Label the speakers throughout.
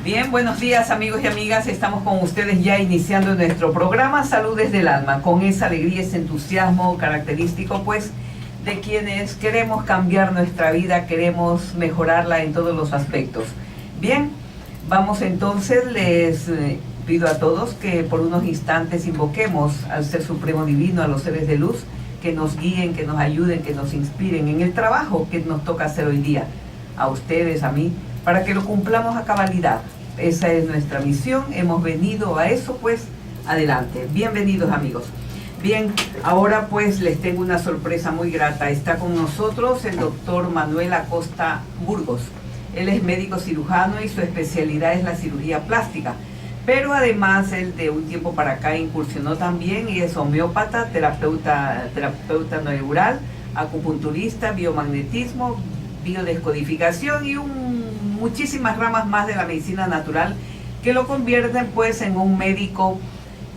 Speaker 1: Bien, buenos días amigos y amigas, estamos con ustedes ya iniciando nuestro programa Salud desde el Alma, con esa alegría, ese entusiasmo característico pues de quienes queremos cambiar nuestra vida, queremos mejorarla en todos los aspectos. Bien, vamos entonces, les pido a todos que por unos instantes invoquemos al Ser Supremo Divino, a los seres de luz, que nos guíen, que nos ayuden, que nos inspiren en el trabajo que nos toca hacer hoy día, a ustedes, a mí, para que lo cumplamos a cabalidad. Esa es nuestra misión, hemos venido a eso, pues adelante. Bienvenidos amigos. Bien, ahora pues les tengo una sorpresa muy grata. Está con nosotros el doctor Manuel Acosta Burgos. Él es médico cirujano y su especialidad es la cirugía plástica. Pero además él de un tiempo para acá incursionó también y es homeópata, terapeuta neural, acupunturista, biomagnetismo, biodescodificación y muchísimas ramas más de la medicina natural que lo convierten pues en un médico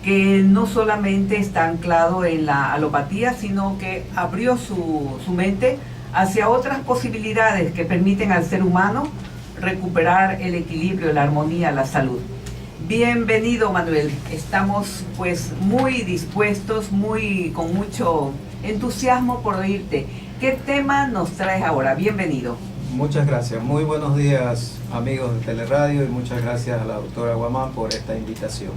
Speaker 1: que no solamente está anclado en la alopatía, sino que abrió su mente hacia otras posibilidades que permiten al ser humano recuperar el equilibrio, la armonía, la salud. Bienvenido Manuel, estamos pues muy dispuestos, con mucho entusiasmo por oírte. ¿Qué tema nos traes ahora? Bienvenido.
Speaker 2: Muchas gracias, muy buenos días amigos de Teleradio y muchas gracias a la doctora Guamán por esta invitación.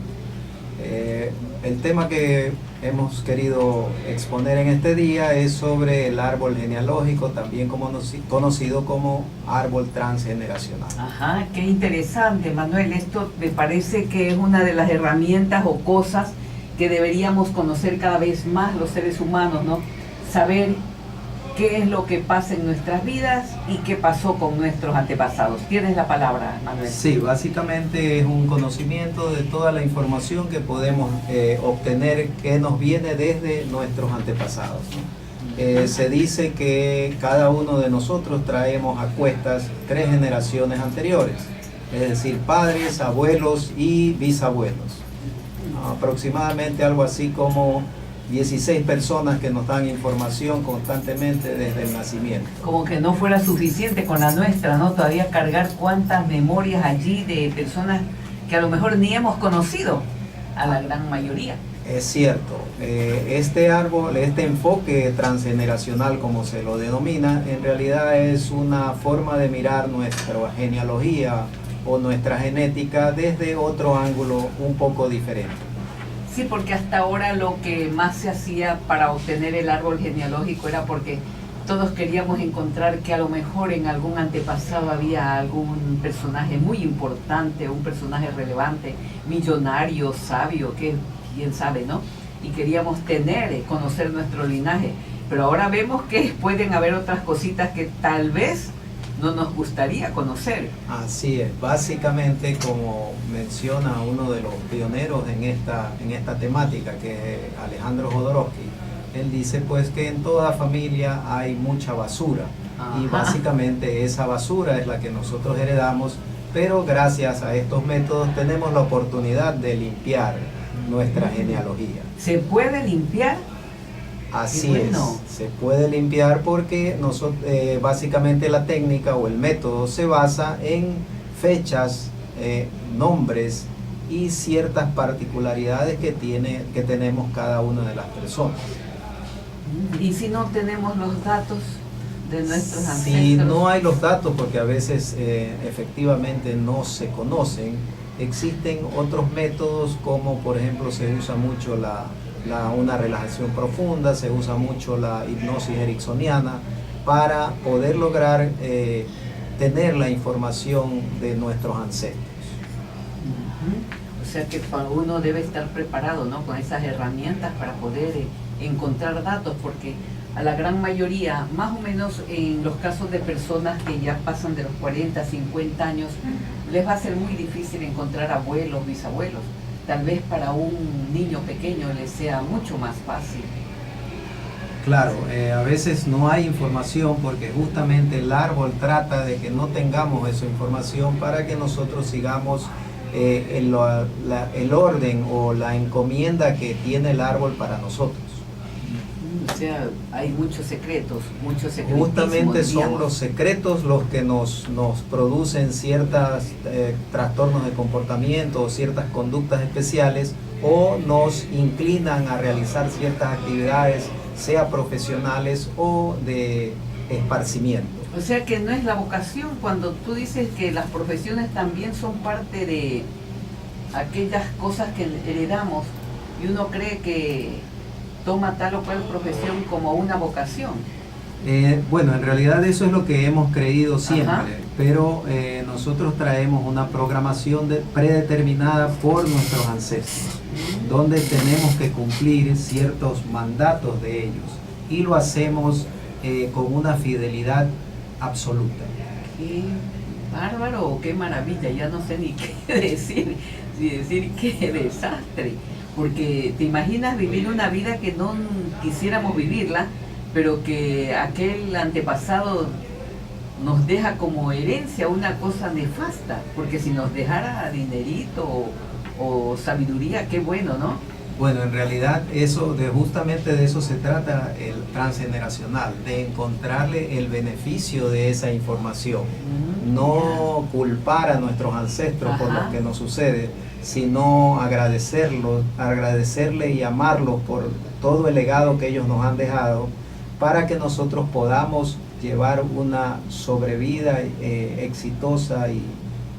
Speaker 2: El tema que hemos querido exponer en este día es sobre el árbol genealógico, también conocido como árbol transgeneracional.
Speaker 1: Ajá, qué interesante Manuel, esto me parece que es una de las herramientas o cosas que deberíamos conocer cada vez más los seres humanos, ¿no? Saber qué es lo que pasa en nuestras vidas y qué pasó con nuestros antepasados. Tienes la palabra, Manuel.
Speaker 2: Sí, básicamente es un conocimiento de toda la información que podemos obtener que nos viene desde nuestros antepasados, ¿no? Se dice que cada uno de nosotros traemos a cuestas 3 generaciones anteriores, es decir, padres, abuelos y bisabuelos. Aproximadamente algo así como 16 personas que nos dan información constantemente desde el nacimiento.
Speaker 1: Como que no fuera suficiente con la nuestra, ¿no? Todavía cargar cuántas memorias allí de personas que a lo mejor ni hemos conocido, a la gran mayoría.
Speaker 2: Es cierto, este árbol, este enfoque transgeneracional como se lo denomina, en realidad es una forma de mirar nuestra genealogía o nuestra genética desde otro ángulo un poco diferente.
Speaker 1: Sí, porque hasta ahora lo que más se hacía para obtener el árbol genealógico era porque todos queríamos encontrar que a lo mejor en algún antepasado había algún personaje muy importante, un personaje relevante, millonario, sabio, que quién sabe, ¿no? Y queríamos conocer nuestro linaje. Pero ahora vemos que pueden haber otras cositas que tal vez no nos gustaría conocer.
Speaker 2: Así es, básicamente como menciona uno de los pioneros en esta temática, que es Alejandro Jodorowsky, él dice pues que en toda familia hay mucha basura. Ajá. Y básicamente esa basura es la que nosotros heredamos, pero gracias a estos métodos tenemos la oportunidad de limpiar nuestra genealogía.
Speaker 1: ¿Se puede limpiar?
Speaker 2: Así bueno. Es, se puede limpiar porque básicamente la técnica o el método se basa en fechas, nombres y ciertas particularidades que tenemos cada una de las personas.
Speaker 1: ¿Y si no tenemos los datos de nuestros ancestros?
Speaker 2: Si no hay los datos, porque a veces efectivamente no se conocen, existen otros métodos como por ejemplo se usa mucho una relajación profunda, se usa mucho la hipnosis ericksoniana para poder lograr tener la información de nuestros ancestros.
Speaker 1: O sea que uno debe estar preparado, ¿no?, con esas herramientas para poder encontrar datos, porque a la gran mayoría, más o menos en los casos de personas que ya pasan de los 40, 50 años, les va a ser muy difícil encontrar abuelos, bisabuelos. Tal vez para un niño pequeño les sea mucho más fácil.
Speaker 2: Claro, a veces no hay información porque justamente el árbol trata de que no tengamos esa información para que nosotros sigamos el orden o la encomienda que tiene el árbol para nosotros.
Speaker 1: O sea, hay muchos secretos,
Speaker 2: Justamente son los secretos los que nos producen ciertos trastornos de comportamiento o ciertas conductas especiales, o nos inclinan a realizar ciertas actividades, sea profesionales o de esparcimiento.
Speaker 1: O sea que no es la vocación cuando tú dices que las profesiones también son parte de aquellas cosas que heredamos y uno cree que toma tal o cual profesión como una vocación.
Speaker 2: Bueno, en realidad eso es lo que hemos creído siempre. Ajá. Pero nosotros traemos una programación predeterminada por nuestros ancestros, donde tenemos que cumplir ciertos mandatos de ellos, y lo hacemos con una fidelidad absoluta.
Speaker 1: Qué bárbaro, qué maravilla, ya no sé ni qué decir, si decir qué desastre, porque te imaginas vivir una vida que no quisiéramos vivirla, pero que aquel antepasado nos deja como herencia una cosa nefasta, porque si nos dejara dinerito o sabiduría, qué bueno, ¿no?
Speaker 2: Bueno, en realidad justamente de eso se trata el transgeneracional, de encontrarle el beneficio de esa información, no culpar a nuestros ancestros por lo que nos sucede, sino agradecerle y amarlos por todo el legado que ellos nos han dejado, para que nosotros podamos llevar una sobrevida exitosa y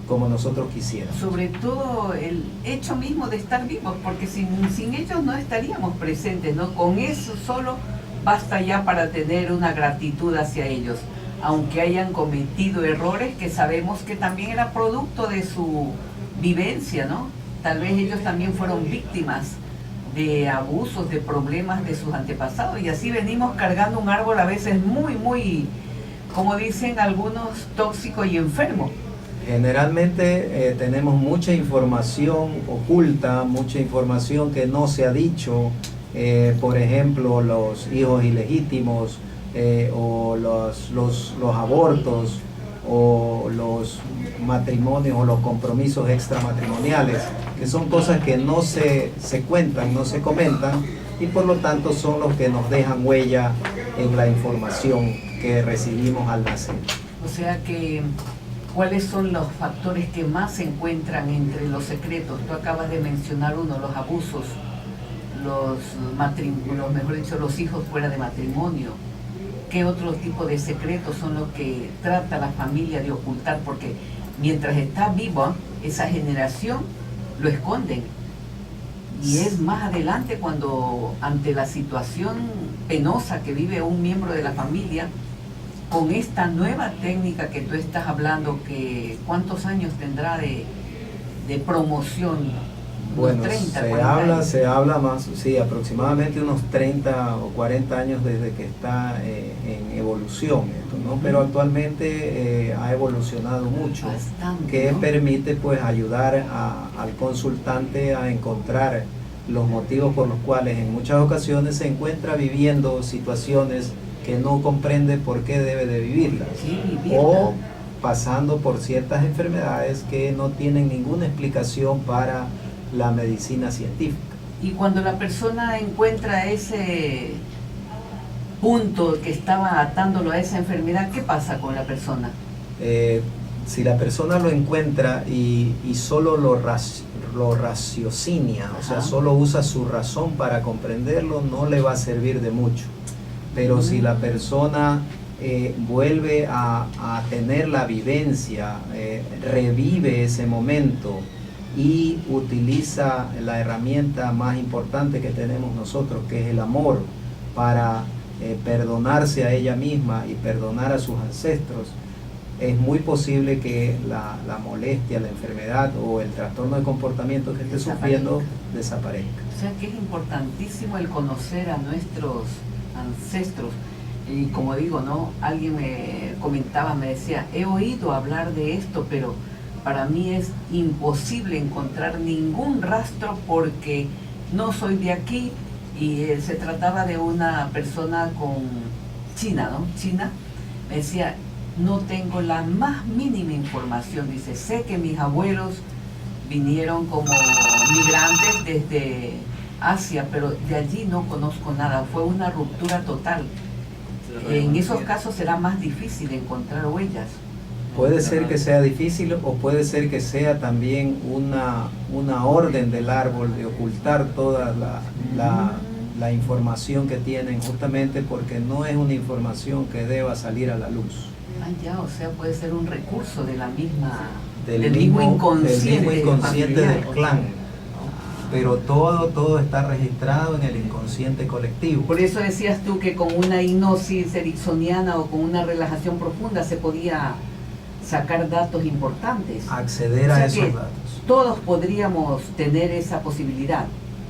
Speaker 2: como nosotros quisiéramos.
Speaker 1: Sobre todo el hecho mismo de estar vivos, porque sin ellos no estaríamos presentes, ¿no? Con eso solo basta ya para tener una gratitud hacia ellos, aunque hayan cometido errores que sabemos que también era producto de su vivencia, ¿no? Tal vez ellos también fueron víctimas de abusos, de problemas de sus antepasados, y así venimos cargando un árbol a veces muy, como dicen algunos, tóxico y enfermo.
Speaker 2: Generalmente tenemos mucha información oculta, mucha información que no se ha dicho, por ejemplo, los hijos ilegítimos, o los abortos, o los matrimonios o los compromisos extramatrimoniales, que son cosas que no se cuentan, no se comentan, y por lo tanto son los que nos dejan huella en la información que recibimos al nacer.
Speaker 1: O sea que, ¿cuáles son los factores que más se encuentran entre los secretos? Tú acabas de mencionar uno, los abusos, los hijos fuera de matrimonio. ¿Qué otro tipo de secretos son los que trata la familia de ocultar? Porque mientras está viva esa generación, lo esconden. Y es más adelante cuando, ante la situación penosa que vive un miembro de la familia, con esta nueva técnica que tú estás hablando, que ¿cuántos años tendrá de promoción?
Speaker 2: Bueno,
Speaker 1: 30,
Speaker 2: se habla más, sí, aproximadamente unos 30 o 40 años desde que está en evolución, ¿no? Pero actualmente ha evolucionado mucho. Bastante, que ¿no? Permite pues ayudar al consultante a encontrar los motivos por los cuales en muchas ocasiones se encuentra viviendo situaciones que no comprende por qué debe de vivirlas, o pasando por ciertas enfermedades que no tienen ninguna explicación para la medicina científica.
Speaker 1: Y cuando la persona encuentra ese punto que estaba atándolo a esa enfermedad, ¿qué pasa con la persona?
Speaker 2: Si la persona lo encuentra y solo lo raciocinia, o sea, solo usa su razón para comprenderlo, no le va a servir de mucho. Pero si la persona vuelve a tener la vivencia, revive ese momento y utiliza la herramienta más importante que tenemos nosotros, que es el amor, para perdonarse a ella misma y perdonar a sus ancestros, es muy posible que la molestia, la enfermedad o el trastorno de comportamiento que esté sufriendo desaparezca.
Speaker 1: O sea que es importantísimo el conocer a nuestros ancestros. Y como digo, ¿no? Alguien me comentaba, me decía, he oído hablar de esto, pero para mí es imposible encontrar ningún rastro porque no soy de aquí. Y se trataba de una persona con China, ¿no? China, me decía, no tengo la más mínima información. Dice, sé que mis abuelos vinieron como migrantes desde Asia, pero de allí no conozco nada, fue una ruptura total. En esos casos será más difícil encontrar huellas.
Speaker 2: Puede ser que sea difícil o puede ser que sea también una orden del árbol de ocultar toda la información que tienen, justamente porque no es una información que deba salir a la luz.
Speaker 1: Ah, ya, o sea, puede ser un recurso de la misma,
Speaker 2: del mismo inconsciente del
Speaker 1: familiar.
Speaker 2: clan. Pero todo está registrado en el inconsciente colectivo.
Speaker 1: Por eso decías tú que con una hipnosis ericksoniana o con una relajación profunda se podía sacar datos importantes.
Speaker 2: Acceder
Speaker 1: O sea
Speaker 2: a esos
Speaker 1: que
Speaker 2: datos.
Speaker 1: todos podríamos tener esa posibilidad.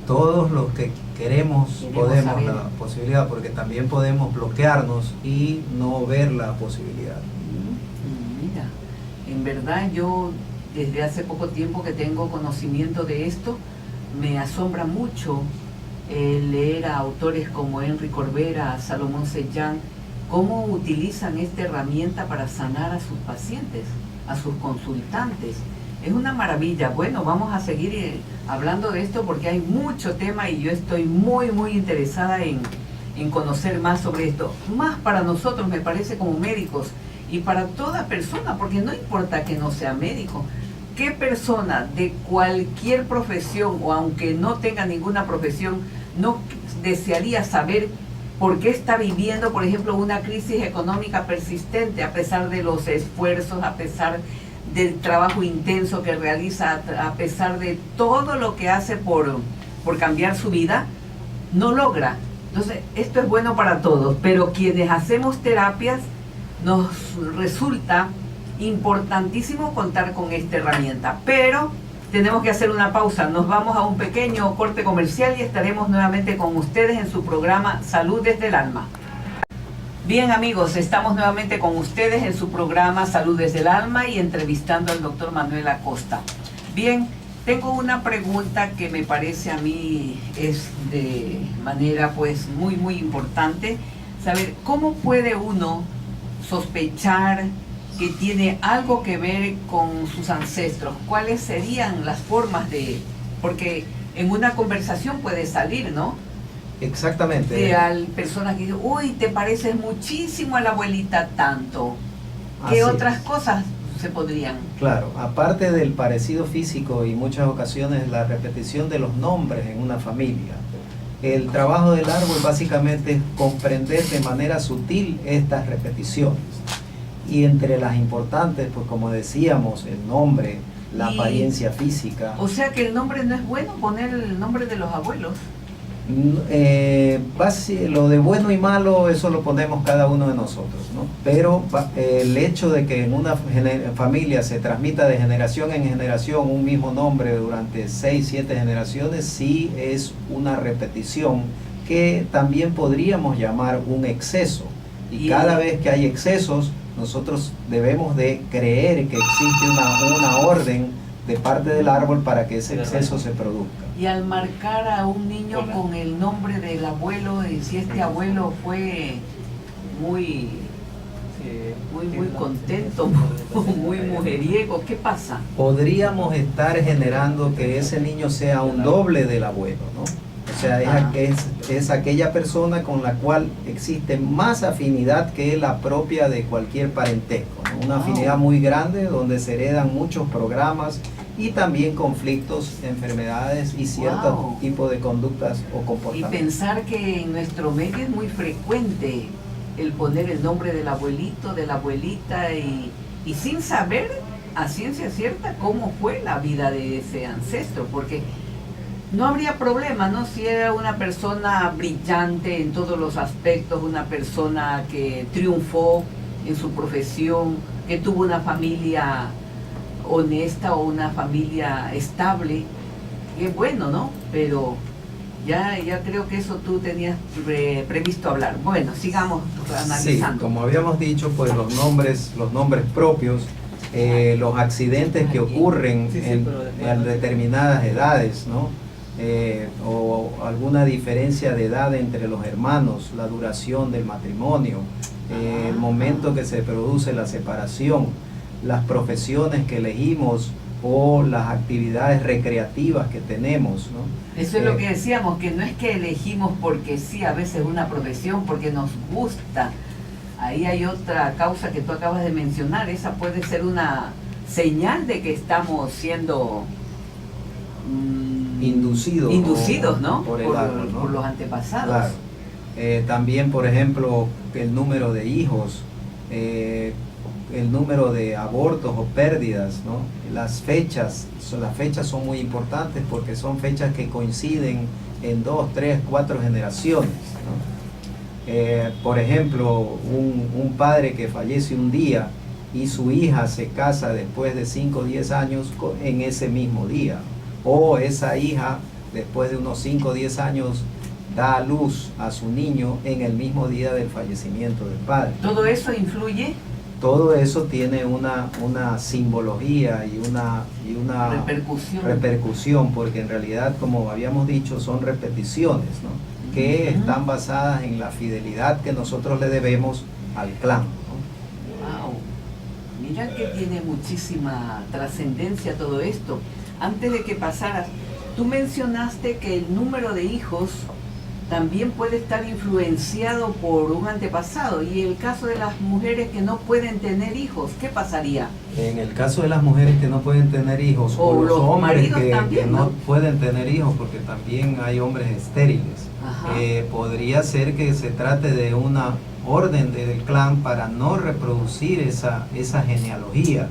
Speaker 2: Todos los que queremos podemos
Speaker 1: saber.
Speaker 2: la posibilidad, porque también podemos bloquearnos y no ver la posibilidad.
Speaker 1: Mira, en verdad yo desde hace poco tiempo que tengo conocimiento de esto, me asombra mucho leer a autores como Henry Corbera, Salomón Sellán, cómo utilizan esta herramienta para sanar a sus pacientes, a sus consultantes. Es una maravilla. Bueno, vamos a seguir hablando de esto porque hay mucho tema y yo estoy muy interesada en conocer más sobre esto. Más para nosotros, me parece, como médicos y para toda persona, porque no importa que no sea médico. ¿Qué persona de cualquier profesión o aunque no tenga ninguna profesión no desearía saber por qué está viviendo, por ejemplo, una crisis económica persistente a pesar de los esfuerzos, a pesar del trabajo intenso que realiza, a pesar de todo lo que hace por cambiar su vida, no logra? Entonces, esto es bueno para todos, pero quienes hacemos terapias nos resulta importantísimo contar con esta herramienta, pero tenemos que hacer una pausa. Nos vamos a un pequeño corte comercial y estaremos nuevamente con ustedes en su programa Salud desde el Alma. Bien, amigos, estamos nuevamente con ustedes en su programa Salud desde el Alma y entrevistando al doctor Manuel Acosta. Bien, tengo una pregunta que me parece a mí es de manera pues muy importante, saber cómo puede uno sospechar que tiene algo que ver con sus ancestros. ¿Cuáles serían las formas de...? Porque en una conversación puede salir, ¿no?
Speaker 2: Exactamente.
Speaker 1: De personas que dicen, uy, te pareces muchísimo a la abuelita tanto. ¿Qué
Speaker 2: Así
Speaker 1: otras
Speaker 2: es.
Speaker 1: cosas se podrían?
Speaker 2: Claro, aparte del parecido físico y muchas ocasiones la repetición de los nombres en una familia, el trabajo del árbol básicamente es comprender de manera sutil estas repeticiones. Y entre las importantes, pues como decíamos, el nombre, la apariencia física.
Speaker 1: O sea que el nombre no es bueno, poner el nombre de los abuelos.
Speaker 2: Lo de bueno y malo, eso lo ponemos cada uno de nosotros, ¿no? Pero el hecho de que en una familia se transmita de generación en generación un mismo nombre durante 6, 7 generaciones, sí es una repetición que también podríamos llamar un exceso. Y cada vez que hay excesos, nosotros debemos de creer que existe una orden de parte del árbol para que ese exceso se produzca.
Speaker 1: Y al marcar a un niño con el nombre del abuelo, y si este abuelo fue muy contento, muy mujeriego, ¿qué pasa?
Speaker 2: Podríamos estar generando que ese niño sea un doble del abuelo, ¿no? O sea, es aquella persona con la cual existe más afinidad que la propia de cualquier parentesco, ¿no? Una afinidad muy grande donde se heredan muchos programas y también conflictos, enfermedades y cierto tipo de conductas o comportamientos.
Speaker 1: Y pensar que en nuestro medio es muy frecuente el poner el nombre del abuelito, de la abuelita y sin saber a ciencia cierta cómo fue la vida de ese ancestro, porque no habría problema, ¿no? Si era una persona brillante en todos los aspectos, una persona que triunfó en su profesión, que tuvo una familia honesta o una familia estable, es bueno, ¿no? Pero ya creo que eso tú tenías previsto hablar. Bueno, sigamos analizando.
Speaker 2: Sí, como habíamos dicho, pues los nombres propios, los accidentes que ocurren en determinadas edades, ¿no? O alguna diferencia de edad entre los hermanos, la duración del matrimonio, el momento que se produce la separación, las profesiones que elegimos o las actividades recreativas que tenemos, ¿no?
Speaker 1: Eso es lo que decíamos, que no es que elegimos porque sí, a veces una profesión, porque nos gusta. Ahí hay otra causa que tú acabas de mencionar, esa puede ser una señal de que estamos siendo inducidos, ¿no?
Speaker 2: Por el árbol, ¿no?
Speaker 1: Por los antepasados.
Speaker 2: Claro. También, por ejemplo, el número de hijos, el número de abortos o pérdidas, ¿no? Las fechas son muy importantes porque son fechas que coinciden en 2, 3, 4 generaciones, ¿no? Por ejemplo, un padre que fallece un día y su hija se casa después de 5 o 10 años en ese mismo día, o esa hija después de unos 5 o 10 años da a luz a su niño en el mismo día del fallecimiento del padre.
Speaker 1: ¿Todo eso influye?
Speaker 2: Todo eso tiene una simbología y una repercusión, porque en realidad, como habíamos dicho, son repeticiones, ¿no? Que están basadas en la fidelidad que nosotros le debemos al clan, ¿no?
Speaker 1: Wow. Mira que tiene muchísima trascendencia todo esto. Antes de que pasaras, tú mencionaste que el número de hijos también puede estar influenciado por un antepasado. Y el caso de las mujeres que no pueden tener hijos, ¿qué pasaría?
Speaker 2: En el caso de las mujeres que no pueden tener hijos,
Speaker 1: o
Speaker 2: los hombres
Speaker 1: también,
Speaker 2: que no pueden tener hijos, porque también hay hombres estériles, podría ser que se trate de una orden del clan para no reproducir esa genealogía.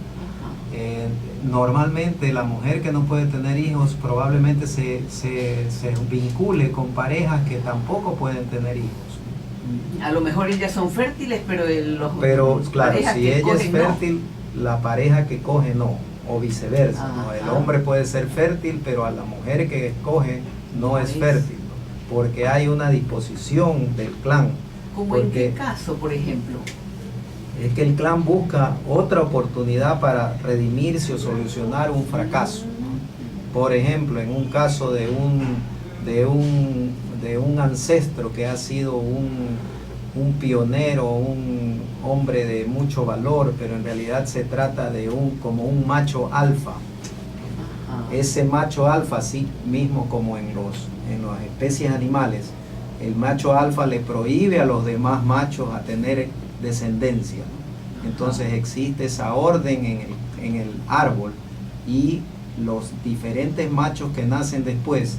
Speaker 2: Normalmente la mujer que no puede tener hijos probablemente se vincule con parejas que tampoco pueden tener hijos.
Speaker 1: A lo mejor ellas son fértiles,
Speaker 2: pero claro, si ella es fértil, no. La pareja que coge no, o viceversa, ¿no? El hombre puede ser fértil, pero a la mujer que escoge no es fértil, ¿no? Porque hay una disposición del clan.
Speaker 1: ¿Cómo en qué caso, por ejemplo?
Speaker 2: Es que el clan busca otra oportunidad para redimirse o solucionar un fracaso. Por ejemplo, en un caso de un ancestro que ha sido un pionero, un hombre de mucho valor, pero en realidad se trata de como un macho alfa. Ese macho alfa, así mismo como en las especies animales, el macho alfa le prohíbe a los demás machos a tener descendencia. Entonces existe esa orden en el árbol, y los diferentes machos que nacen después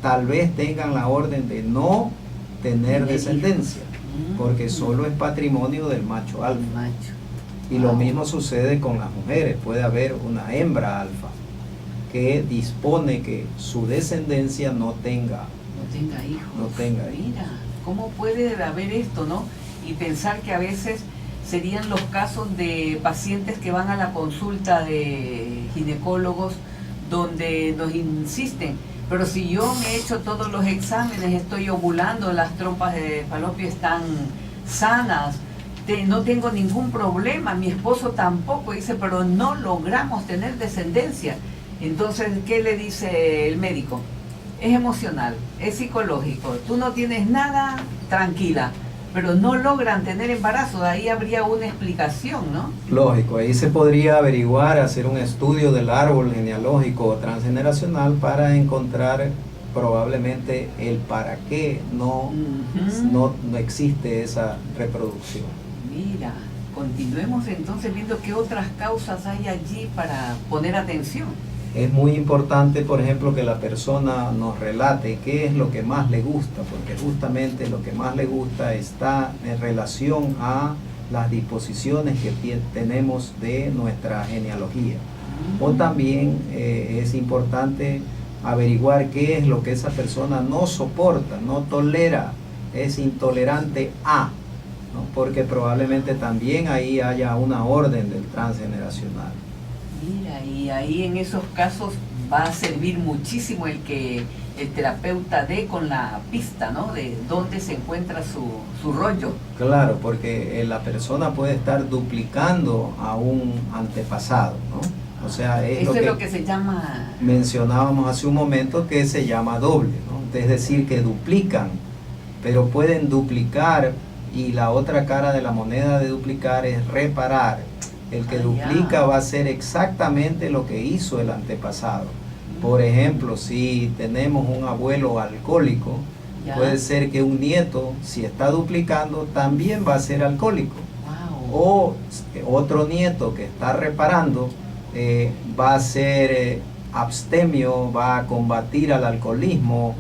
Speaker 2: tal vez tengan la orden de no tener descendencia, porque solo es patrimonio del macho alfa. Y lo mismo sucede con las mujeres. Puede haber una hembra alfa que dispone que su descendencia no tenga hijos.
Speaker 1: Mira, ¿cómo puede haber esto, no? Y pensar que a veces serían los casos de pacientes que van a la consulta de ginecólogos donde nos insisten, pero si yo me he hecho todos los exámenes, estoy ovulando, las trompas de falopio están sanas, no tengo ningún problema, mi esposo tampoco, dice, pero no logramos tener descendencia. Entonces, ¿qué le dice el médico? Es emocional, es psicológico, tú no tienes nada, tranquila, pero no logran tener embarazo. Ahí habría una explicación, ¿no? Lógico,
Speaker 2: ahí se podría averiguar, hacer un estudio del árbol genealógico transgeneracional para encontrar probablemente el para qué no existe esa reproducción.
Speaker 1: Mira, continuemos entonces viendo qué otras causas hay allí para poner atención.
Speaker 2: Es muy importante, por ejemplo, que la persona nos relate qué es lo que más le gusta, porque justamente lo que más le gusta está en relación a las disposiciones que tenemos de nuestra genealogía. O también es importante averiguar qué es lo que esa persona no soporta, no tolera, es intolerante a, ¿no? Porque probablemente también ahí haya una orden del transgeneracional.
Speaker 1: Mira, y ahí en esos casos va a servir muchísimo el que el terapeuta dé con la pista, ¿no? De dónde se encuentra su rollo.
Speaker 2: Claro, porque la persona puede estar duplicando a un antepasado, ¿no? O sea, es lo que se llama... Mencionábamos hace un momento que se llama doble, ¿no? Es decir, que duplican, pero pueden duplicar, y la otra cara de la moneda de duplicar es reparar. El que duplica
Speaker 1: ya
Speaker 2: va a ser exactamente lo que hizo el antepasado. Por ejemplo, si tenemos un abuelo alcohólico,
Speaker 1: ya.
Speaker 2: puede ser que un nieto, si está duplicando, también va a ser alcohólico.
Speaker 1: Wow.
Speaker 2: O otro nieto que está reparando va a ser abstemio, va a combatir al alcoholismo,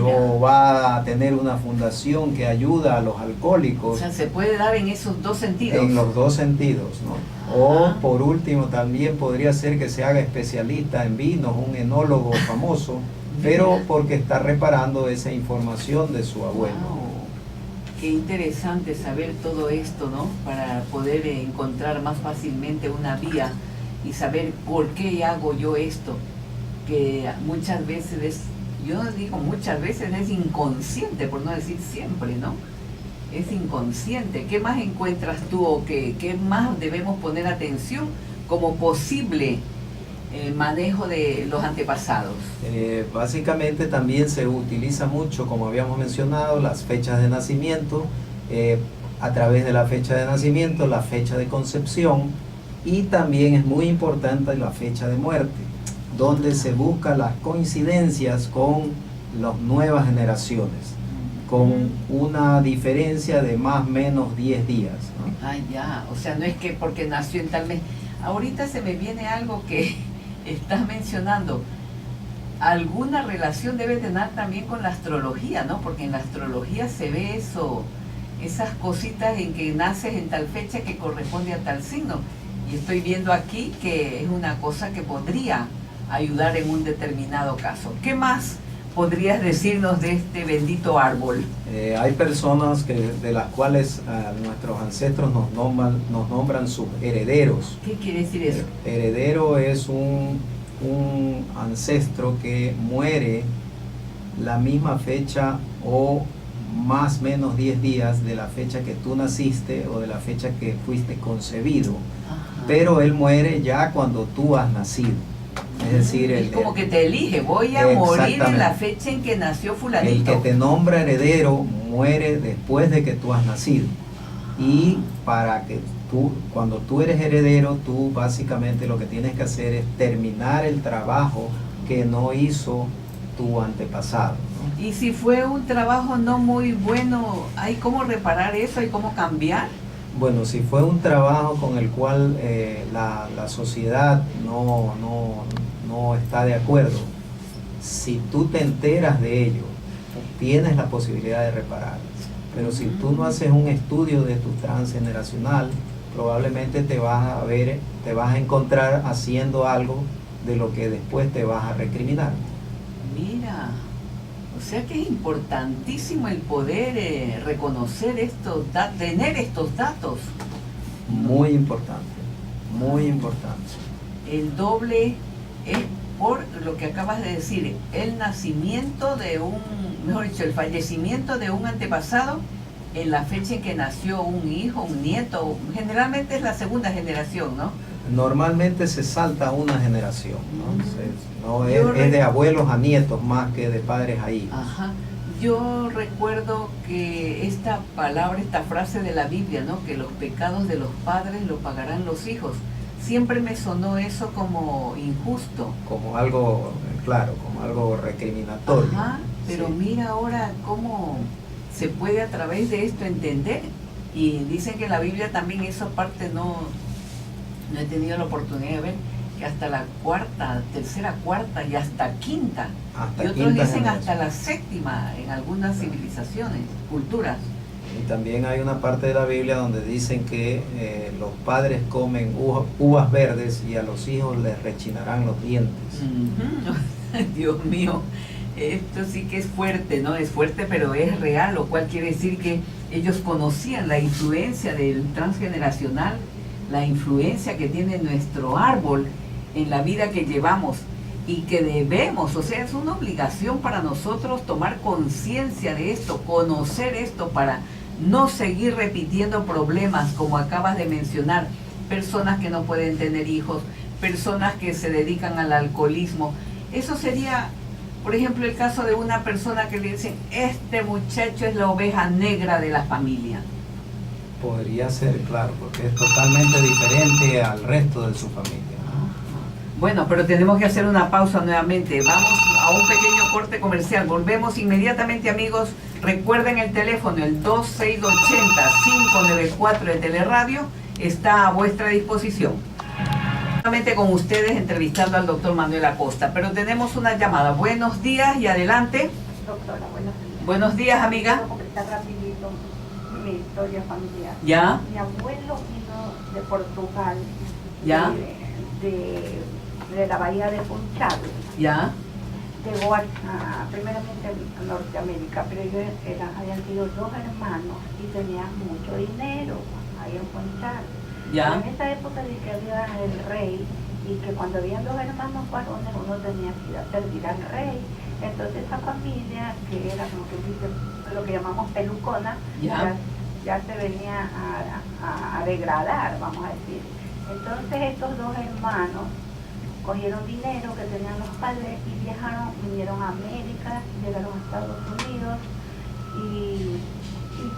Speaker 2: o va a tener una fundación que ayuda a los alcohólicos.
Speaker 1: O sea, se puede dar en esos dos sentidos.
Speaker 2: En los dos sentidos, ¿no? O por último también podría ser que se haga especialista en vinos, un enólogo famoso, pero porque está reparando esa información de su abuelo.
Speaker 1: Wow. Qué interesante saber todo esto, ¿no? Para poder encontrar más fácilmente una vía y saber por qué hago yo esto, que muchas veces es, yo digo muchas veces es inconsciente, por no decir siempre, ¿no? Es inconsciente. ¿Qué más encuentras tú o qué más debemos poner atención como posible manejo de los antepasados?
Speaker 2: Básicamente también se utiliza mucho, como habíamos mencionado, las fechas de nacimiento, a través de la fecha de nacimiento, la fecha de concepción, y también es muy importante la fecha de muerte, donde se buscan las coincidencias con las nuevas generaciones, con una diferencia de más o menos 10 días, ¿no?
Speaker 1: Ah, ya, o sea, no es que porque nació en tal mes. Ahorita se me viene algo que estás mencionando. Alguna relación debe tener también con la astrología, ¿no? Porque en la astrología se ve eso, esas cositas en que naces en tal fecha que corresponde a tal signo. Y estoy viendo aquí que es una cosa que podría ayudar en un determinado caso. ¿Qué más podrías decirnos de este bendito árbol?
Speaker 2: Hay personas de las cuales nuestros ancestros nos nombran sus herederos.
Speaker 1: ¿Qué quiere decir eso?
Speaker 2: Heredero es un ancestro que muere la misma fecha o más o menos 10 días de la fecha que tú naciste o de la fecha que fuiste concebido. Ajá. Pero él muere ya cuando tú has nacido. Es decir,
Speaker 1: es como que te elige, voy a morir en la fecha en que nació fulanito.
Speaker 2: El que te nombra heredero muere después de que tú has nacido. Y para que cuando tú eres heredero, tú básicamente lo que tienes que hacer es terminar el trabajo que no hizo tu antepasado, ¿no?
Speaker 1: Y si fue un trabajo no muy bueno, ¿hay cómo reparar eso? ¿Hay cómo cambiar?
Speaker 2: Bueno, si fue un trabajo con el cual la sociedad no está de acuerdo, si tú te enteras de ello, tienes la posibilidad de reparar. Pero si tú no haces un estudio de tu transgeneracional, probablemente te vas a encontrar haciendo algo de lo que después te vas a recriminar.
Speaker 1: Mira, o sea que es importantísimo el poder reconocer estos datos, tener estos datos.
Speaker 2: Muy importante, muy importante.
Speaker 1: El doble es por lo que acabas de decir, el nacimiento mejor dicho, el fallecimiento de un antepasado en la fecha en que nació un hijo, un nieto. Generalmente es la segunda generación, ¿no?
Speaker 2: Normalmente se salta una generación, ¿no? Es de abuelos a nietos más que de padres a hijos.
Speaker 1: Ajá. Yo recuerdo que esta palabra, esta frase de la Biblia, ¿no? Que los pecados de los padres lo pagarán los hijos. Siempre me sonó eso como injusto.
Speaker 2: Como algo, claro, como algo recriminatorio.
Speaker 1: Ajá, pero sí. Mira ahora cómo se puede a través de esto entender. Y dicen que en la Biblia también esa parte no he tenido la oportunidad de ver, que hasta la tercera, cuarta y hasta quinta. Y otros dicen hasta la séptima en algunas civilizaciones, culturas.
Speaker 2: Y también hay una parte de la Biblia donde dicen que los padres comen uvas verdes y a los hijos les rechinarán los dientes.
Speaker 1: Dios mío, esto sí que es fuerte, ¿no? Es fuerte, pero es real, lo cual quiere decir que ellos conocían la influencia del transgeneracional, la influencia que tiene nuestro árbol en la vida que llevamos y que debemos, o sea, es una obligación para nosotros tomar conciencia de esto, conocer esto para no seguir repitiendo problemas como acabas de mencionar, personas que no pueden tener hijos, personas que se dedican al alcoholismo. Eso sería, por ejemplo, el caso de una persona que le dicen, este muchacho es la oveja negra de la familia.
Speaker 2: Podría ser, claro, porque es totalmente diferente al resto de su familia, ¿no?
Speaker 1: Bueno, pero tenemos que hacer una pausa nuevamente. Vamos a un pequeño corte comercial. Volvemos inmediatamente, amigos. Recuerden el teléfono, el 2680-594 de Teleradio, está a vuestra disposición. Nuevamente con ustedes entrevistando al doctor Manuel Acosta, pero tenemos una llamada. Buenos días y adelante.
Speaker 3: Doctora, buenos días.
Speaker 1: Buenos días, amiga.
Speaker 3: Quiero comentar rapidito mi historia familiar.
Speaker 1: ¿Ya?
Speaker 3: Mi abuelo vino de Portugal,
Speaker 1: ¿Ya?
Speaker 3: de la bahía de Funchal.
Speaker 1: ¿Ya?
Speaker 3: Llegó primeramente a Norteamérica, pero ellos habían sido dos hermanos y tenían mucho dinero ahí en Funchal.
Speaker 1: ¿Ya?
Speaker 3: En esa época de que había el rey y que cuando habían dos hermanos varones uno tenía que ir a servir al rey. Entonces esa familia, que era como que dice, lo que llamamos pelucona, ya se venía a degradar, vamos a decir. Entonces estos dos hermanos cogieron dinero que tenían los padres y viajaron, vinieron a América, llegaron a Estados Unidos y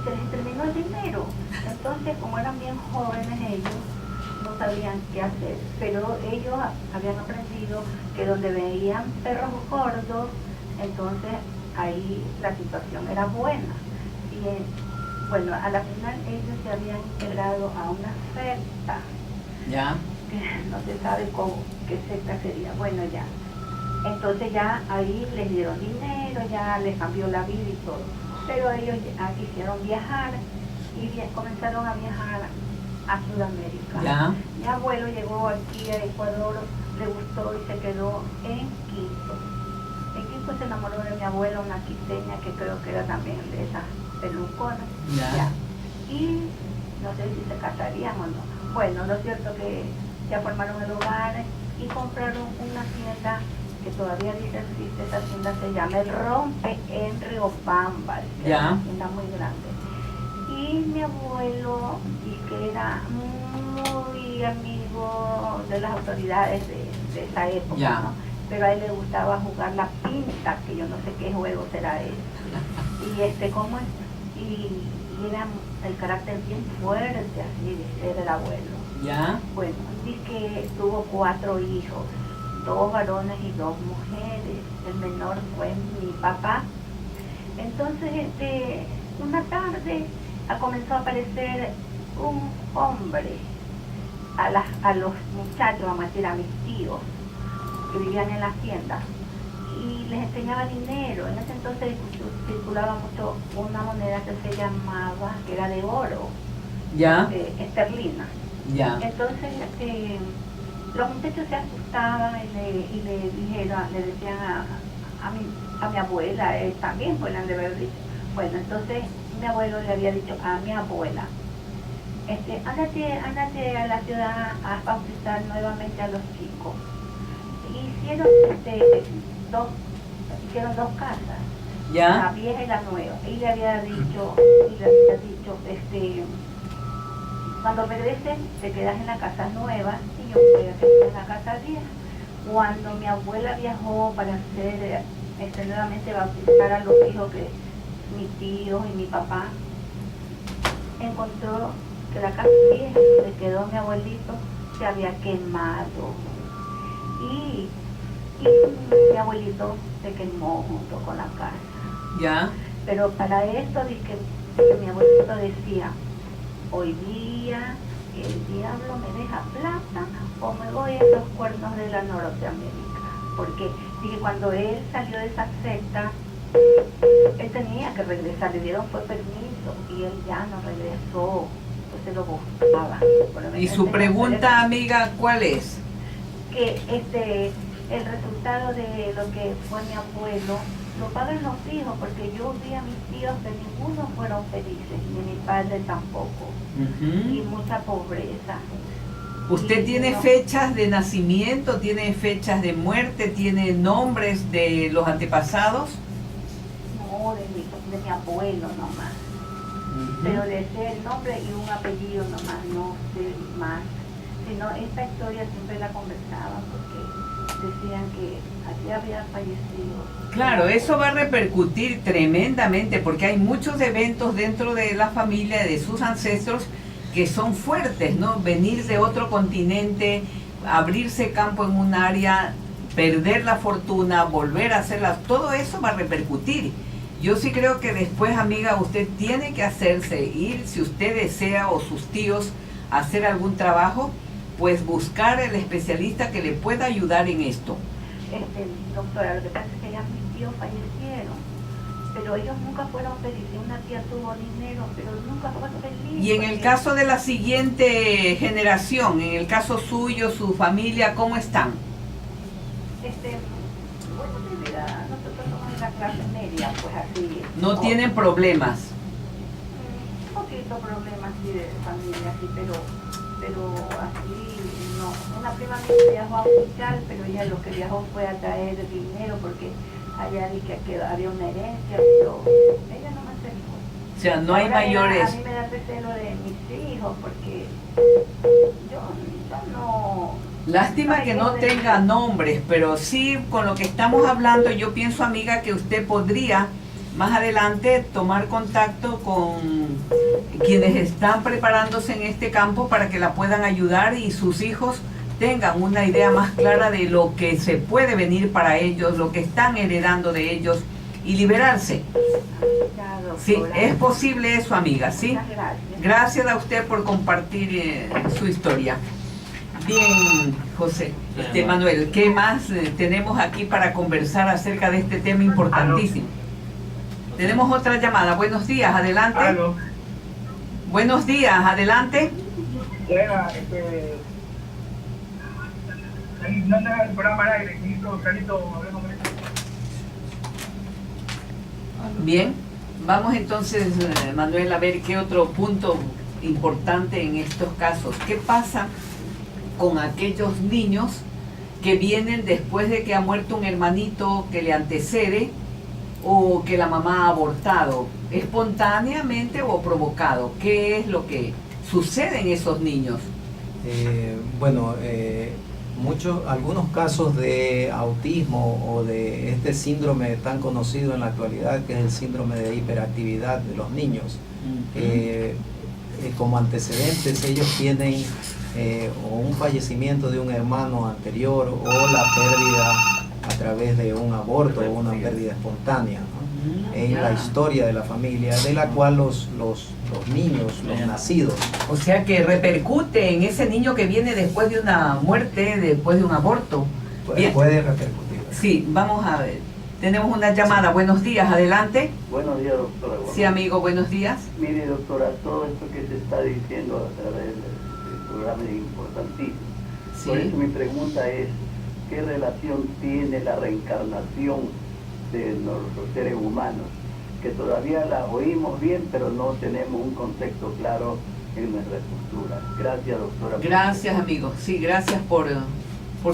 Speaker 3: se les terminó el dinero. Entonces, como eran bien jóvenes ellos, no sabían qué hacer, pero ellos habían aprendido que donde veían perros gordos, entonces ahí la situación era buena. Y bueno, a la final ellos se habían integrado a una secta,
Speaker 1: ¿Ya?
Speaker 3: que no se sabe qué secta sería, bueno ya. Entonces ya ahí les dieron dinero, ya les cambió la vida y todo. Pero ellos quisieron viajar y comenzaron a viajar a Sudamérica.
Speaker 1: ¿Ya?
Speaker 3: Mi abuelo llegó aquí a Ecuador, le gustó y se quedó en Quito. En Quito se enamoró de mi abuela, una quiteña que creo que era también de esas peluconas.
Speaker 1: Ya.
Speaker 3: Y no sé si se casarían o no. Bueno, lo cierto que ya formaron el hogar y compraron una hacienda que todavía existe. Esa hacienda se llama El Rompe en Riobamba, que
Speaker 1: Ya.
Speaker 3: es una hacienda muy grande. Y mi abuelo, y que era muy amigo de las autoridades de esa época,
Speaker 1: Ya.
Speaker 3: ¿no? Pero a él le gustaba jugar la pinta, que yo no sé qué juego será ese. Y ¿cómo es? Y era el carácter bien fuerte, así de ser el abuelo.
Speaker 1: ¿Ya?
Speaker 3: Bueno, dice que tuvo 4 hijos, 2 varones y 2 mujeres. El menor fue mi papá. Entonces, una tarde comenzó a aparecer un hombre a los muchachos, vamos a decir, a mis tíos, que vivían en la hacienda, y les enseñaba dinero. En ese entonces circulaba mucho una moneda que se llamaba, que era de oro,
Speaker 1: ¿Ya?
Speaker 3: esterlina.
Speaker 1: ¿Ya?
Speaker 3: Entonces, los muchachos se asustaban y le decían a mi abuela, también pueden de haber dicho. Bueno, entonces mi abuelo le había dicho a mi abuela, ándate a la ciudad a bautizar nuevamente a los chicos. Hicieron dos casas,
Speaker 1: ¿Ya?
Speaker 3: la vieja y la nueva. Y le había dicho, cuando regresen te quedas en la casa nueva y yo voy a quedar en la casa vieja. Cuando mi abuela viajó para hacer nuevamente bautizar a los hijos, que mi tío y mi papá, encontró que la casa vieja donde quedó mi abuelito se había quemado y mi abuelito se quemó junto con la casa.
Speaker 1: ¿Ya?
Speaker 3: Pero para esto dije que mi abuelito decía, hoy día el diablo me deja plata o me voy a los cuernos de la Norteamérica. Porque dije, cuando él salió de esa secta, él tenía que regresar, le dieron fue permiso y él ya no regresó, entonces lo buscaba.
Speaker 1: ¿Y su pregunta, amiga, cuál es?
Speaker 3: Que el resultado de lo que fue mi abuelo lo pagan los hijos, porque yo vi a mis tíos que ninguno fueron felices, ni mi padre tampoco, y mucha pobreza.
Speaker 1: ¿Usted tiene fechas de nacimiento, tiene fechas de muerte, tiene nombres de los antepasados?
Speaker 3: No, de mi abuelo nomás. Pero le sé el nombre y un apellido nomás, no sé más. Sino esta historia siempre la conversaba porque decían que allí había fallecido.
Speaker 1: Claro, eso va a repercutir tremendamente porque hay muchos eventos dentro de la familia, de sus ancestros, que son fuertes, ¿no? Venir de otro continente, abrirse campo en un área, perder la fortuna, volver a hacerla, todo eso va a repercutir. Yo sí creo que después, amiga, usted tiene que hacerse ir, si usted desea o sus tíos hacer algún trabajo, pues buscar el especialista que le pueda ayudar en esto.
Speaker 3: Doctora, lo que pasa es que ya mis tíos fallecieron, pero ellos nunca fueron felices. Una tía tuvo dinero, pero nunca fue feliz.
Speaker 1: Y en el caso de la siguiente generación, en el caso suyo, su familia, ¿cómo están?
Speaker 3: Bueno, mi vida, nosotros somos de la clase media, pues así.
Speaker 1: No tienen problemas.
Speaker 3: Un poquito problemas sí de familia, sí, pero así no. Una prima mía viajó a hospital, pero ella lo que viajó fue a traer dinero porque allá vi que había una herencia, pero ella no me acercó.
Speaker 1: O sea, no hay
Speaker 3: Ahora
Speaker 1: mayores.
Speaker 3: a mí me da recelo de mis hijos porque yo no...
Speaker 1: Lástima que no tenga nombres, pero sí con lo que estamos hablando, yo pienso, amiga, que usted podría más adelante tomar contacto con quienes están preparándose en este campo para que la puedan ayudar y sus hijos tengan una idea más clara de lo que se puede venir para ellos, lo que están heredando de ellos y liberarse. Sí, es posible eso, amiga, ¿sí? Gracias a usted por compartir su historia. Bien, José. Manuel, ¿qué más tenemos aquí para conversar acerca de este tema importantísimo?
Speaker 4: ¿Aló?
Speaker 1: Tenemos otra llamada. Buenos días, adelante.
Speaker 4: ¿Aló?
Speaker 1: Buenos días, adelante.
Speaker 4: No deja el programa al aire, Carlito, hablemos con él.
Speaker 1: Bien, vamos entonces, Manuel, a ver qué otro punto importante en estos casos. ¿Qué pasa con aquellos niños que vienen después de que ha muerto un hermanito que le antecede o que la mamá ha abortado? ¿Espontáneamente o provocado? ¿Qué es lo que sucede en esos niños?
Speaker 2: Algunos casos de autismo o de este síndrome tan conocido en la actualidad, que es el síndrome de hiperactividad de los niños, como antecedentes ellos tienen o un fallecimiento de un hermano anterior o la pérdida a través de un aborto o una pérdida espontánea, ¿no? En la historia de la familia, de la cual los niños, los nacidos.
Speaker 1: O sea que repercute en ese niño que viene después de una muerte, después de un aborto.
Speaker 2: Puede repercutir.
Speaker 1: Sí, vamos a ver. Tenemos una llamada. Sí. Buenos días, adelante.
Speaker 5: Buenos días, doctora.
Speaker 1: Sí, amigo, buenos días.
Speaker 5: Mire, doctora, todo esto que se está diciendo a través del programa es importantísimo.
Speaker 1: Sí.
Speaker 5: Por eso mi pregunta es, ¿qué relación tiene la reencarnación de nuestros seres humanos? Que todavía la oímos bien, pero no tenemos un contexto claro en nuestra cultura. Gracias, doctora.
Speaker 1: Gracias, amigo. Sí, gracias por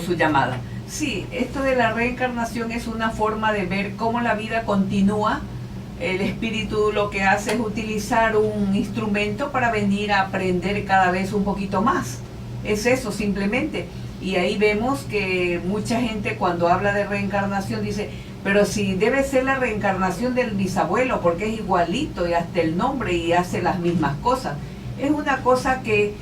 Speaker 1: su llamada. Sí, esto de la reencarnación es una forma de ver cómo la vida continúa. El espíritu lo que hace es utilizar un instrumento para venir a aprender cada vez un poquito más. Es eso, simplemente. Y ahí vemos que mucha gente cuando habla de reencarnación dice, pero si debe ser la reencarnación del bisabuelo, porque es igualito y hasta el nombre y hace las mismas cosas. Es una cosa que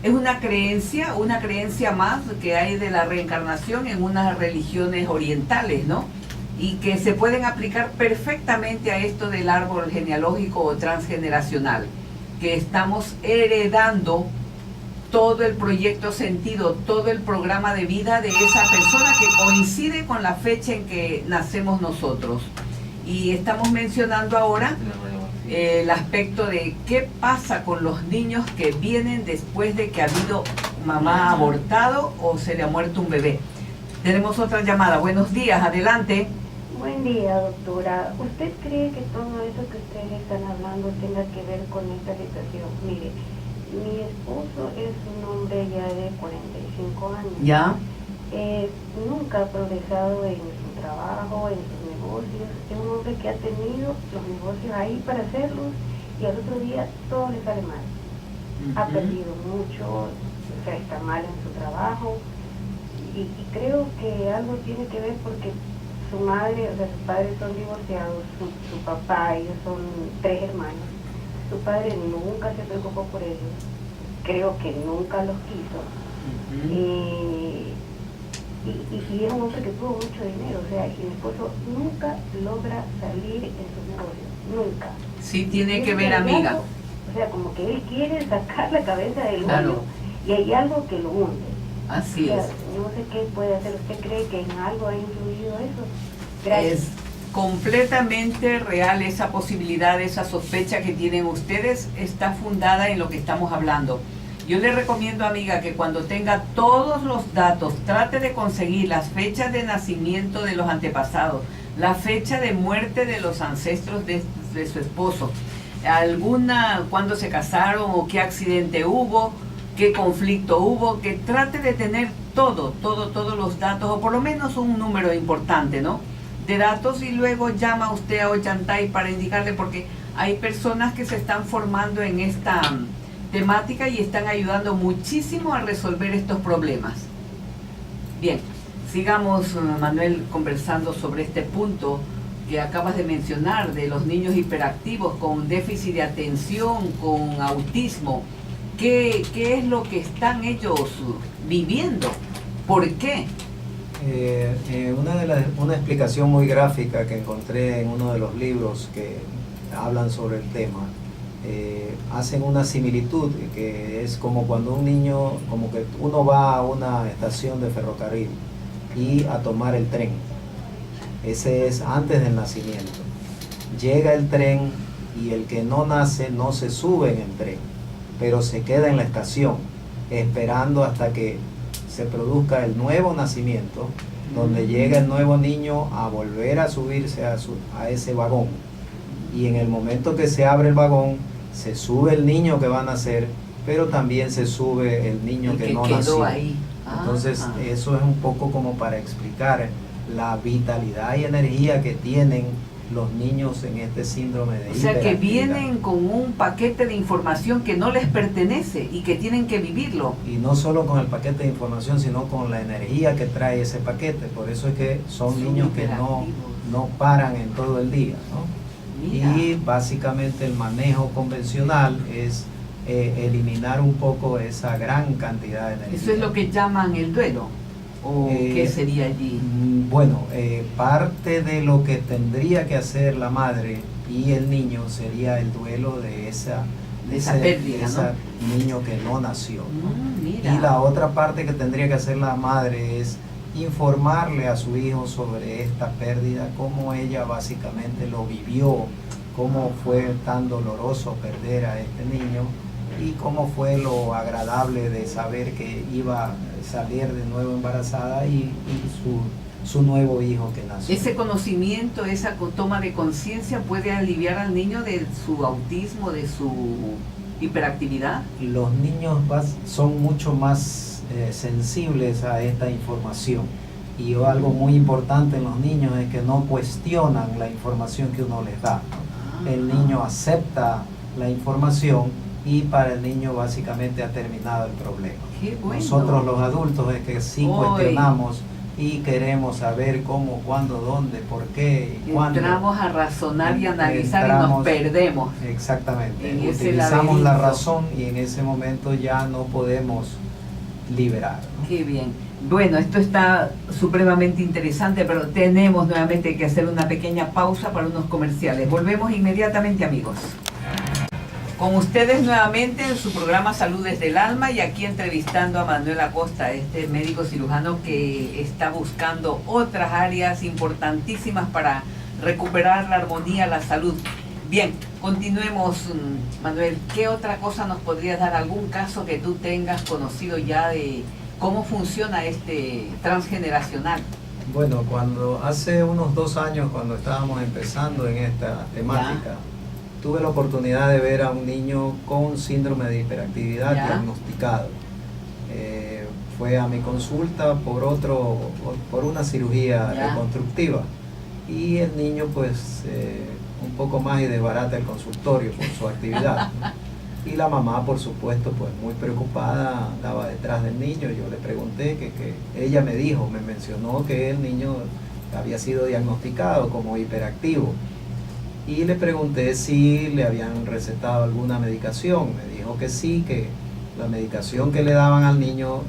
Speaker 1: es una creencia más que hay de la reencarnación en unas religiones orientales, ¿no? Y que se pueden aplicar perfectamente a esto del árbol genealógico o transgeneracional, que estamos heredando todo el proyecto sentido, todo el programa de vida de esa persona que coincide con la fecha en que nacemos nosotros. Y estamos mencionando ahora el aspecto de qué pasa con los niños que vienen después de que ha habido mamá abortado o se le ha muerto un bebé. Tenemos otra llamada. Buenos días, adelante.
Speaker 3: Buen día, doctora. ¿Usted cree que todo eso que ustedes están hablando tenga que ver con esta situación? Mire, mi esposo es un hombre ya de 45 años.
Speaker 1: ¿Ya?
Speaker 3: Nunca ha progresado en su trabajo, en sus negocios. Es un hombre que ha tenido los negocios ahí para hacerlos y al otro día todo le sale mal. Ha perdido mucho, o sea, está mal en su trabajo.
Speaker 6: Y creo que algo tiene que ver porque su madre, o sea, sus padres son divorciados, su papá, ellos son 3 hermanos. Su padre nunca se preocupó por ellos, creo que nunca los quiso. Y es un hombre que tuvo mucho dinero, o sea, y mi esposo nunca logra salir en sus negocios, nunca.
Speaker 1: Sí, tiene que ver, amiga.
Speaker 6: Algo, o sea, como que él quiere sacar la cabeza del
Speaker 1: Claro.
Speaker 6: hoyo y hay algo que lo hunde.
Speaker 1: Así
Speaker 6: O sea,
Speaker 1: es.
Speaker 6: no sé qué puede hacer. ¿Usted cree que en algo ha influido eso? Gracias.
Speaker 1: Es completamente real esa posibilidad, esa sospecha que tienen ustedes, está fundada en lo que estamos hablando. Yo le recomiendo, amiga, que cuando tenga todos los datos, trate de conseguir las fechas de nacimiento de los antepasados, la fecha de muerte de los ancestros de su esposo, cuándo se casaron o qué accidente hubo, qué conflicto hubo, que trate de tener todos los datos, o por lo menos un número importante, ¿no?, de datos, y luego llama usted a Ollantay para indicarle, porque hay personas que se están formando en esta temática y están ayudando muchísimo a resolver estos problemas. Bien, sigamos, Manuel, conversando sobre este punto que acabas de mencionar, de los niños hiperactivos con déficit de atención, con autismo. ¿Qué es lo que están ellos viviendo? ¿Por qué?
Speaker 2: Una explicación muy gráfica que encontré en uno de los libros que hablan sobre el tema, hacen una similitud que es como cuando un niño, como que uno va a una estación de ferrocarril y a tomar el tren. Ese es antes del nacimiento. Llega el tren y el que no nace no se sube en el tren, pero se queda en la estación esperando hasta que se produzca el nuevo nacimiento, donde llega el nuevo niño a volver a subirse a ese vagón. Y en el momento que se abre el vagón, se sube el niño que va a nacer, pero también se sube el niño que no nació.
Speaker 1: Ahí.
Speaker 2: Entonces, eso es un poco como para explicar la vitalidad y energía que tienen los niños en este síndrome de
Speaker 1: hiperactividad. O sea, que
Speaker 2: hiperactividad.
Speaker 1: vienen con un paquete de información que no les pertenece y que tienen que vivirlo.
Speaker 2: Y no solo con el paquete de información, sino con la energía que trae ese paquete. Por eso es que son niños que no paran en todo el día, ¿no?
Speaker 1: Mira.
Speaker 2: Y básicamente el manejo convencional es eliminar un poco esa gran cantidad de energía.
Speaker 1: ¿Eso es lo que llaman el duelo? ¿O qué sería allí?
Speaker 2: Bueno, parte de lo que tendría que hacer la madre y el niño sería el duelo de esa
Speaker 1: pérdida,
Speaker 2: ¿no? Niño que no nació, ¿no?
Speaker 1: Mira.
Speaker 2: Y la otra parte que tendría que hacer la madre es informarle a su hijo sobre esta pérdida, cómo ella básicamente lo vivió, cómo fue tan doloroso perder a este niño y cómo fue lo agradable de saber que iba a salir de nuevo embarazada y su nuevo hijo que nació.
Speaker 1: Ese conocimiento, esa toma de conciencia puede aliviar al niño de su autismo, de su hiperactividad.
Speaker 2: Los niños son mucho más sensibles a esta información, y algo muy importante en los niños es que no cuestionan la información que uno les da, ¿no? El niño acepta la información y para el niño básicamente ha terminado el problema.
Speaker 1: Qué bueno.
Speaker 2: Nosotros los adultos es que sí cuestionamos y queremos saber cómo, cuándo, dónde, por qué y cuándo.
Speaker 1: Entramos a razonar y analizar y nos perdemos.
Speaker 2: Exactamente.
Speaker 1: Utilizamos
Speaker 2: la razón y en ese momento ya no podemos liberar, ¿no?
Speaker 1: Qué bien. Bueno, esto está supremamente interesante, pero tenemos nuevamente que hacer una pequeña pausa para unos comerciales. Volvemos inmediatamente, amigos. Con ustedes nuevamente en su programa Salud desde el Alma, y aquí entrevistando a Manuel Acosta, este médico cirujano que está buscando otras áreas importantísimas para recuperar la armonía, la salud. Bien, continuemos, Manuel. ¿Qué otra cosa nos podrías dar? ¿Algún caso que tú tengas conocido ya de cómo funciona este transgeneracional?
Speaker 2: Bueno, cuando hace unos 2 años, cuando estábamos empezando en esta temática, tuve la oportunidad de ver a un niño con síndrome de hiperactividad diagnosticado. Fue a mi consulta por una cirugía reconstructiva, y el niño pues un poco más y desbarata el consultorio por su actividad, ¿no? Y la mamá, por supuesto, pues muy preocupada, andaba detrás del niño. Yo le pregunté que ella me mencionó que el niño había sido diagnosticado como hiperactivo. Y le pregunté si le habían recetado alguna medicación. Me dijo que sí, que la medicación que le daban al niño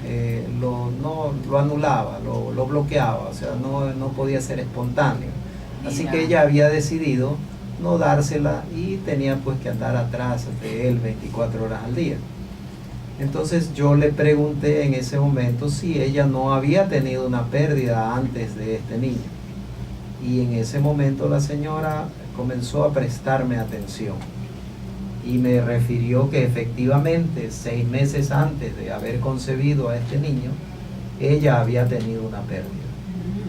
Speaker 2: lo anulaba, lo bloqueaba, o sea, no podía ser espontáneo. Así
Speaker 1: Mira.
Speaker 2: que ella había decidido no dársela y tenía pues que andar atrás de él 24 horas al día. Entonces yo le pregunté en ese momento si ella no había tenido una pérdida antes de este niño. Y en ese momento la señora comenzó a prestarme atención y me refirió que efectivamente 6 meses antes de haber concebido a este niño, ella había tenido una pérdida.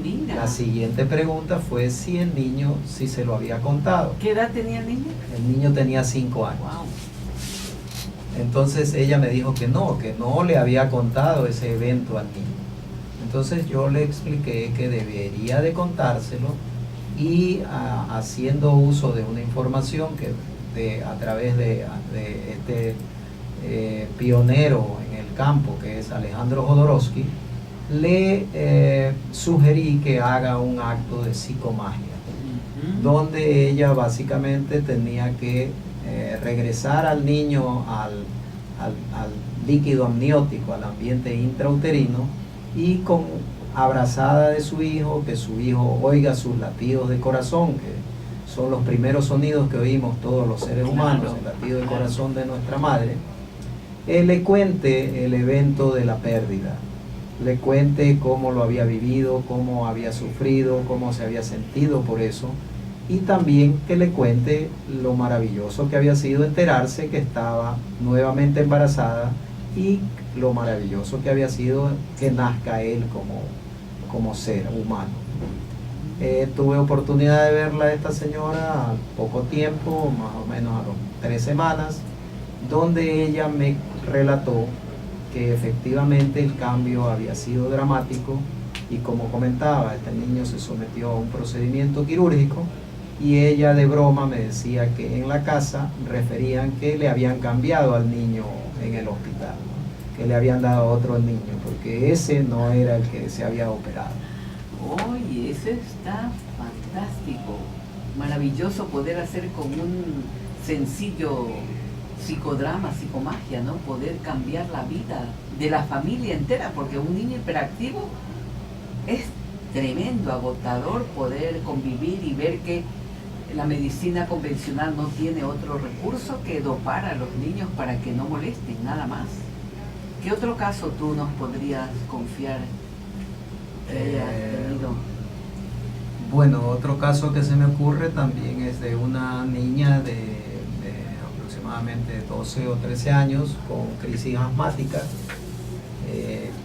Speaker 1: Mira.
Speaker 2: La siguiente pregunta fue si el niño, si se lo había contado.
Speaker 1: ¿Qué edad tenía el niño?
Speaker 2: El niño tenía 5 años.
Speaker 1: Wow.
Speaker 2: Entonces ella me dijo que no le había contado ese evento al niño. Entonces yo le expliqué que debería de contárselo y haciendo uso de una información que a través de este pionero en el campo que es Alejandro Jodorowsky, le sugerí que haga un acto de psicomagia, donde ella básicamente tenía que regresar al niño al líquido amniótico, al ambiente intrauterino, y abrazada de su hijo, que su hijo oiga sus latidos de corazón, que son los primeros sonidos que oímos todos los seres humanos, el latido de corazón de nuestra madre. Le cuente el evento de la pérdida, le cuente cómo lo había vivido, cómo había sufrido, cómo se había sentido por eso, y también que le cuente lo maravilloso que había sido enterarse que estaba nuevamente embarazada y lo maravilloso que había sido que nazca él como ser humano. Tuve oportunidad de verla a esta señora al poco tiempo, más o menos a las 3 semanas, donde ella me relató que efectivamente el cambio había sido dramático y, como comentaba, este niño se sometió a un procedimiento quirúrgico y ella de broma me decía que en la casa referían que le habían cambiado al niño en el hospital, ¿no? Que le habían dado otro al niño porque ese no era el que se había operado.
Speaker 1: Oye, eso está fantástico. Maravilloso poder hacer con un sencillo psicodrama, psicomagia, ¿no? Poder cambiar la vida de la familia entera, porque un niño hiperactivo es tremendo, agotador poder convivir y ver que la medicina convencional no tiene otro recurso que dopar a los niños para que no molesten, nada más. ¿Qué otro caso tú nos podrías confiar que hayas tenido?
Speaker 2: Bueno, otro caso que se me ocurre también es de una niña de aproximadamente 12 o 13 años con crisis asmática.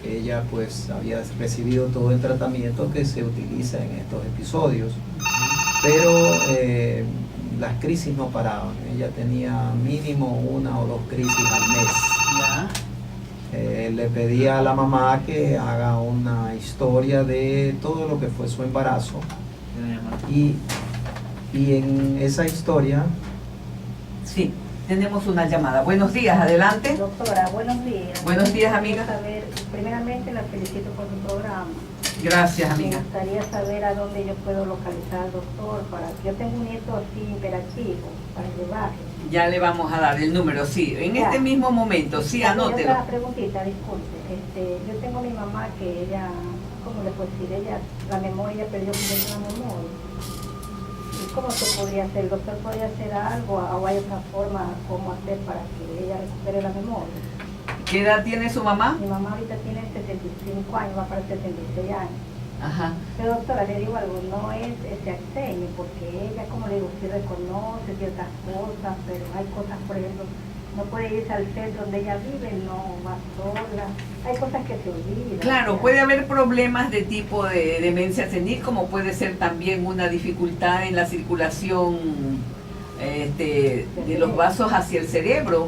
Speaker 2: Ella pues había recibido todo el tratamiento que se utiliza en estos episodios, pero las crisis no paraban. Ella tenía mínimo 1 o 2 crisis al mes.
Speaker 1: ¿Ya?
Speaker 2: Le pedía a la mamá que haga una historia de todo lo que fue su embarazo, y en esa historia...
Speaker 1: Sí, tenemos una llamada. Buenos días, adelante.
Speaker 6: Doctora, buenos días.
Speaker 1: Buenos días, amiga.
Speaker 6: Saber, primeramente la felicito por su programa.
Speaker 1: Gracias,
Speaker 6: Me
Speaker 1: amiga.
Speaker 6: gustaría saber a dónde yo puedo localizar al doctor para que yo tengo un nieto así hiperactivo para llevarlo.
Speaker 1: Ya le vamos a dar el número, sí. En
Speaker 6: Ya.
Speaker 1: este mismo momento, sí, anótelo.
Speaker 6: Otra preguntita, disculpe. Yo tengo a mi mamá que ella, ¿cómo le puedo decir? Ella, la memoria, perdió la memoria. ¿Y cómo se podría hacer? ¿El doctor podría hacer algo o hay otra forma cómo hacer para que ella recupere la memoria?
Speaker 1: ¿Qué edad tiene su mamá?
Speaker 6: Mi mamá ahorita tiene 75 años, va para 76 años.
Speaker 1: Ajá.
Speaker 6: Pero doctora, le digo algo, no es ese Alzheimer, porque ella, como le digo, sí reconoce ciertas cosas, pero hay cosas, por ejemplo, no puede irse al centro donde ella vive, no va sola, hay cosas que se olvidan.
Speaker 1: Claro, puede haber problemas de tipo de demencia senil, como puede ser también una dificultad en la circulación de los vasos hacia el cerebro.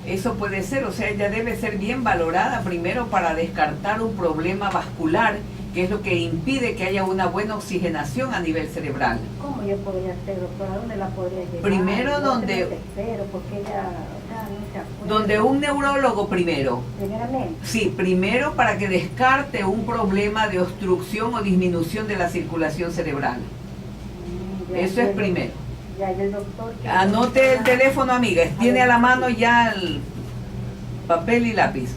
Speaker 1: Eso puede ser, o sea, ella debe ser bien valorada primero para descartar un problema vascular que es lo que impide que haya una buena oxigenación a nivel cerebral.
Speaker 6: ¿Cómo yo podría hacer, doctora? ¿A dónde la podría llevar?
Speaker 1: Primero
Speaker 6: Yo
Speaker 1: donde-
Speaker 6: me desespero porque ella, o sea, no se acuerda.
Speaker 1: Donde un neurólogo primero.
Speaker 6: Primeramente.
Speaker 1: Sí, primero para que descarte un problema de obstrucción o disminución de la circulación cerebral.
Speaker 6: Ya,
Speaker 1: Eso es primero.
Speaker 6: Ya, y el doctor... que-
Speaker 1: Anote el teléfono, amiga. Tiene a la mano ya el papel y lápiz.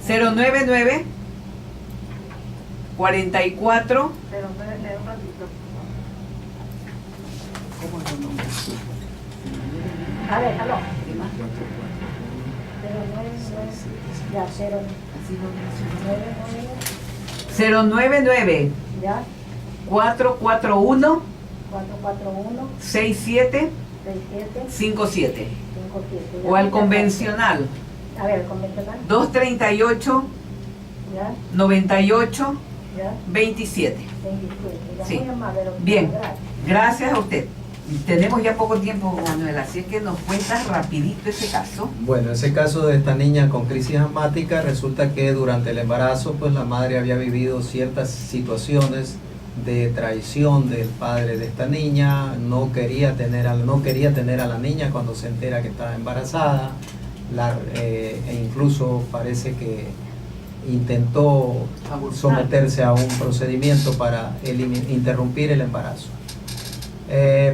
Speaker 1: 099 44.
Speaker 6: Pero un ratito. A ver, aló. 099, ya,
Speaker 1: 099
Speaker 6: ya,
Speaker 1: 441
Speaker 6: 441
Speaker 1: 6757
Speaker 6: 6757.
Speaker 1: o al convencional
Speaker 6: A ver, el convencional.
Speaker 1: 238
Speaker 6: Ya,
Speaker 1: 98
Speaker 6: ya,
Speaker 1: 27.
Speaker 6: 27. Ya,
Speaker 1: Sí.
Speaker 6: muy amable, doctora,
Speaker 1: Bien,
Speaker 6: gracias.
Speaker 1: gracias a usted. Tenemos ya poco tiempo, Manuel, así es que nos cuentas rapidito ese caso.
Speaker 2: Bueno, ese caso de esta niña con crisis asmática, resulta que durante el embarazo, pues la madre había vivido ciertas situaciones de traición del padre de esta niña, no quería tener a la niña cuando se entera que estaba embarazada, e incluso parece que intentó someterse a un procedimiento para interrumpir el embarazo.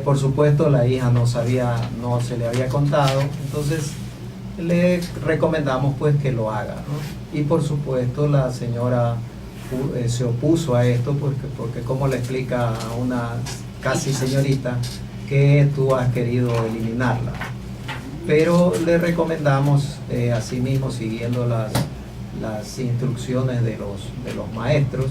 Speaker 2: Por supuesto la hija no se le había contado, entonces le recomendamos pues que lo haga, ¿no? Y por supuesto la señora se opuso a esto porque como le explica a una casi señorita que tú has querido eliminarla. Pero le recomendamos asimismo, siguiendo las instrucciones de los maestros,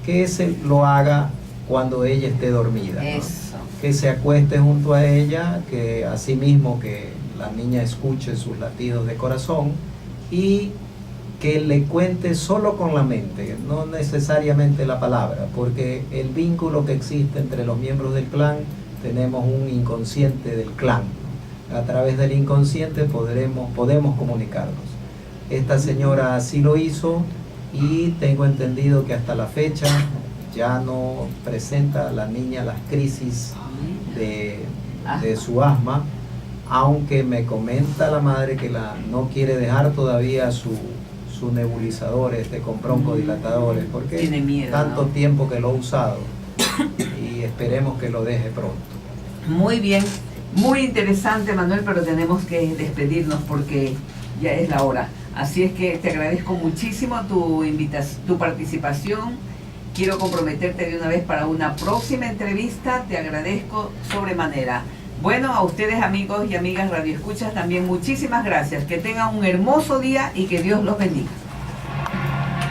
Speaker 2: que lo haga cuando ella esté dormida, ¿no?
Speaker 1: Eso.
Speaker 2: Que se acueste junto a ella, que asimismo que la niña escuche sus latidos de corazón y que le cuente solo con la mente, no necesariamente la palabra, porque el vínculo que existe entre los miembros del clan, tenemos un inconsciente del clan, ¿no? A través del inconsciente podemos comunicarnos. Esta señora así lo hizo y tengo entendido que hasta la fecha ya no presenta a la niña las crisis de su asma, aunque me comenta la madre que no quiere dejar todavía su nebulizador con broncodilatadores, porque
Speaker 1: Tiene miedo,
Speaker 2: tanto
Speaker 1: ¿no?
Speaker 2: tiempo que lo ha usado y esperemos que lo deje pronto.
Speaker 1: Muy bien, muy interesante, Manuel, pero tenemos que despedirnos porque ya es la hora. Así es que te agradezco muchísimo tu participación. Quiero comprometerte de una vez para una próxima entrevista. Te agradezco sobremanera. Bueno, a ustedes amigos y amigas radioescuchas también muchísimas gracias. Que tengan un hermoso día y que Dios los bendiga.